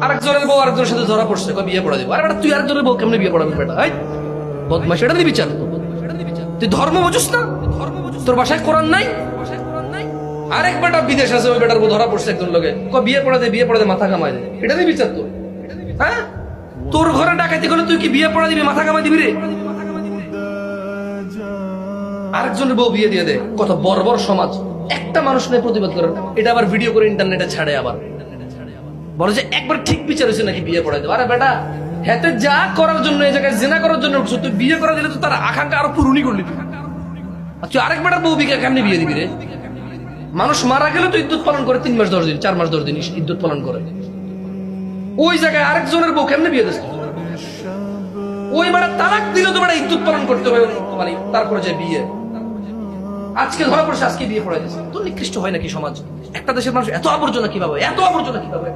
আরেকজনের বউ আরেকজনের সাথে ধরা পড়ছে, বিয়ে পড়া দিবো। আরে বেটা তুই আরেকজনের বউ কেমনে বিয়ে পড়াবি বেটা? বদমাশ, এটা বিচার? তুই ধর্ম বুঝিস না? তোর বাসায় কোরআন নাই? আরেক বেটা বিদেশ আছে, ওই বেটার বউ ধরা পড়ছে একজন লোকে, বিয়ে পড়া দে মাথা কামাই দে। এটা দিয়ে বিচার তোর? হ্যাঁ, তোর ঘরে ডাকাতি করলে তুই কি বিয়ে পড়া দিবি, মাথা কামাই দিবি রে? আরেকজনের বউ বিয়ে দিয়ে দে। কত বর্বর সমাজ! একটা মানুষ নেই প্রতিবাদ করে। এটা আবার ভিডিও করে ইন্টারনেটে ছাড়ে, আবার বলে যে একবার ঠিক বিচার হয়েছে নাকি বিয়ে পড়াই দেবো। আরে বেটা, হেতে যা করার জন্য এই জায়গায় জেনা করার জন্য উঠছো, তুই বিয়ে করা দিলে তো তার আকাঙ্ক্ষা আরো পূরণই করলি। তুই আরেক বেটার বউ বিকে কেমনি বিয়ে দিবি রে? মানুষ মারা গেলে তো ইদ্যুৎ পালন করে 3 মাস 10 দিন, 4 মাস 10 দিন ইদ্যুৎ পালন করে। ওই জায়গায় আরেকজনের বউ কেমনে বিয়ে দিস? ওই বেটা তালাক দিলে তো বেটা ইদ্যুৎ পালন করতে হবে, মানে তারপরে যে বিয়ে। আজকে ধরা পড়ছে, আজকে বিয়ে পড়াই দিচ্ছে। তো নিকৃষ্ট হয় নাকি সমাজ? একটা দেশের মানুষ এত আবর্জনা কিভাবে, এত আবর্জনা কিভাবে?